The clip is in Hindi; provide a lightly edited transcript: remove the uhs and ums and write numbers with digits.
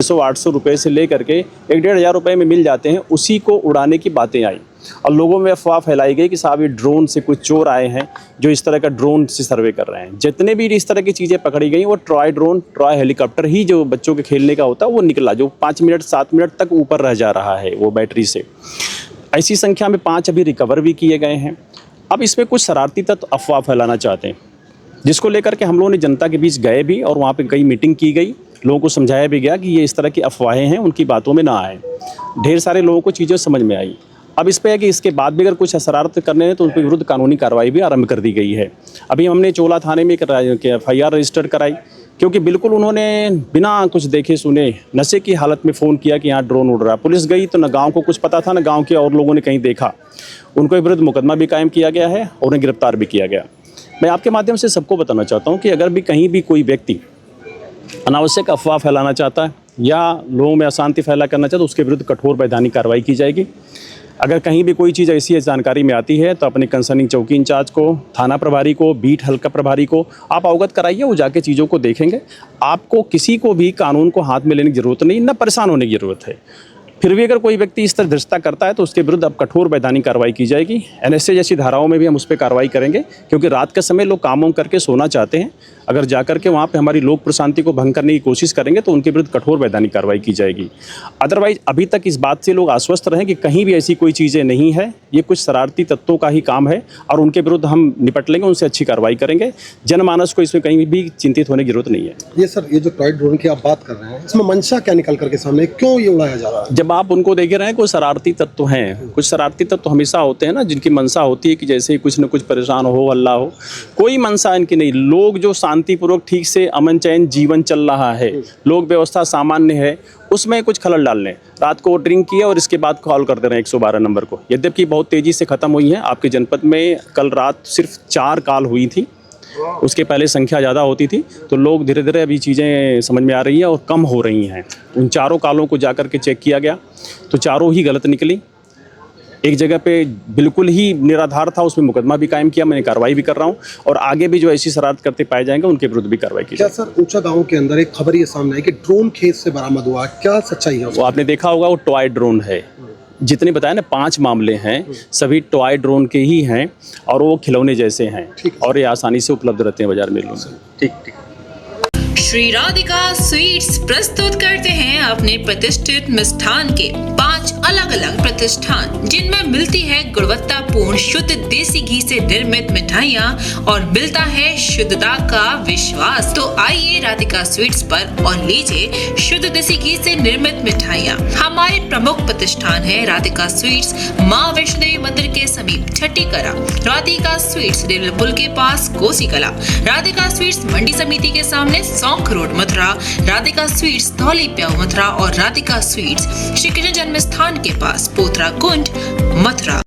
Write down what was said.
600-800 रुपये से लेकर के 1-1,500 रुपये में मिल जाते हैं, उसी को उड़ाने की बातें आई और लोगों में अफवाह फैलाई गई कि साहब ये ड्रोन से कुछ चोर आए हैं जो इस तरह का ड्रोन से सर्वे कर रहे हैं। जितने भी इस तरह की चीज़ें पकड़ी गई वो ट्रॉय ड्रोन, ट्रॉय हेलीकॉप्टर ही जो बच्चों के खेलने का होता है वो निकला, जो 5 मिनट 7 मिनट तक ऊपर रह जा रहा है वो बैटरी से। ऐसी संख्या में 5 अभी रिकवर भी किए गए हैं। अब इसमें कुछ शरारती तत्व अफवाह फैलाना चाहते हैं, जिसको लेकर के हम लोगों ने जनता के बीच गए भी और वहाँ पे कई मीटिंग की गई, लोगों को समझाया भी गया कि ये इस तरह की अफवाहें हैं, उनकी बातों में ना आए। ढेर सारे लोगों को चीज़ें समझ में आई। अब इस पे है कि इसके बाद भी अगर कुछ शरारत करने हैं तो उनके विरुद्ध कानूनी कार्रवाई भी आरंभ कर दी गई है। अभी हमने चोला थाने में एक FIR रजिस्टर कराई, क्योंकि बिल्कुल उन्होंने बिना कुछ देखे सुने नशे की हालत में फ़ोन किया कि यहाँ ड्रोन उड़ रहा है। पुलिस गई तो न गाँव को कुछ पता था, न गाँव के और लोगों ने कहीं देखा। उनको विरुद्ध मुकदमा भी कायम किया गया है और उन्हें गिरफ्तार भी किया गया। मैं आपके माध्यम से सबको बताना चाहता हूँ कि अगर भी कहीं भी कोई व्यक्ति अनावश्यक अफवाह फैलाना चाहता है या लोगों में अशांति फैला करना चाहता है तो उसके विरुद्ध कठोर वैधानिक कार्रवाई की जाएगी। अगर कहीं भी कोई चीज़ ऐसी जानकारी में आती है तो अपने कंसर्निंग चौकी इंचार्ज को, थाना प्रभारी को, बीट हल्का प्रभारी को आप अवगत कराइए, वो जाके चीज़ों को देखेंगे। आपको किसी को भी कानून को हाथ में लेने की ज़रूरत नहीं, न परेशान होने की ज़रूरत है। फिर भी अगर कोई व्यक्ति इस तरह धृष्टता करता है तो उसके विरुद्ध अब कठोर वैधानिक कार्रवाई की जाएगी। NSA जैसी धाराओं में भी हम उस पर कार्रवाई करेंगे, क्योंकि रात के समय लोग काम करके सोना चाहते हैं। अगर जाकर के वहाँ पे हमारी लोक प्रशांति को भंग करने की कोशिश करेंगे तो उनके विरुद्ध कठोर वैधानिक कार्रवाई की जाएगी। अदरवाइज अभी तक इस बात से लोग आश्वस्त रहें कि कहीं भी ऐसी कोई चीज़ें नहीं है, ये कुछ शरारती तत्वों का ही काम है और उनके विरुद्ध हम निपट लेंगे, उनसे अच्छी कार्रवाई करेंगे। जनमानस को इसमें कहीं भी चिंतित होने की जरूरत नहीं है। ये सर, ये जो टॉय ड्रोन की आप बात कर रहे हैं, इसमें मंशा क्या निकल करके सामने, क्यों ये उड़ाया जा रहा है? जब आप उनको देख रहे हैं, कोई शरारती तत्व हैं, कुछ शरारती तत्व हमेशा होते हैं ना, जिनकी मंशा होती है कि जैसे ही कुछ न कुछ परेशान हो, हल्ला हो। कोई मंशा इनकी नहीं। लोग जो शांतिपूर्वक ठीक से अमन चैन जीवन चल रहा है, लोक व्यवस्था सामान्य है, उसमें कुछ खलल डालने। रात को ड्रिंक किया और इसके बाद कॉल कर दे रहे हैं 112 नंबर को, यद्यपि बहुत तेज़ी से ख़त्म हुई है। आपके जनपद में कल रात सिर्फ 4 कॉल हुई थी, उसके पहले संख्या ज़्यादा होती थी। तो लोग धीरे धीरे अभी चीज़ें समझ में आ रही हैं और कम हो रही हैं। उन चारों कॉलों को जाकर के चेक किया गया तो चारों ही गलत निकली। एक जगह पे बिल्कुल ही निराधार था, उसमें मुकदमा भी कायम किया, मैंने कार्रवाई भी कर रहा हूँ और आगे भी जो ऐसी शरारत करते पाए जाएंगे उनके विरुद्ध भी कार्रवाई की जाएगी। क्या सर, ऊंचा गांव के अंदर एक खबर ये सामने आई कि ड्रोन खेत से बरामद हुआ, क्या सच्चाई है? वो आपने देखा होगा, वो टॉय ड्रोन है। जितने बताया ना 5 मामले हैं, सभी टॉय ड्रोन के ही हैं और वो खिलौने जैसे हैं और ये आसानी से उपलब्ध रहते हैं बाजार में। ठीक। श्री राधिका स्वीट्स प्रस्तुत करते हैं अपने प्रतिष्ठित मिष्ठान के 5 अलग अलग प्रतिष्ठान, जिनमें मिलती है गुणवत्तापूर्ण शुद्ध देसी घी से निर्मित मिठाइयाँ और मिलता है शुद्धता का विश्वास। तो आइए राधिका स्वीट्स पर और लीजिए शुद्ध देसी घी से निर्मित मिठाइयाँ। हमारे प्रमुख प्रतिष्ठान है राधिका स्वीट्स, माँ वैष्णो देवी मंदिर के समीप छठी कला, राधिका स्वीट्स रेलवे पुल के पास कोसी कला, राधिका स्वीट्स मंडी समिति के सामने सौंख रोड मथुरा, राधिका स्वीट्स धौली प्याऊ मथुरा और राधिका स्वीट्स श्री कृष्ण जन्म स्थान के पास पोथरा कुंड मथुरा।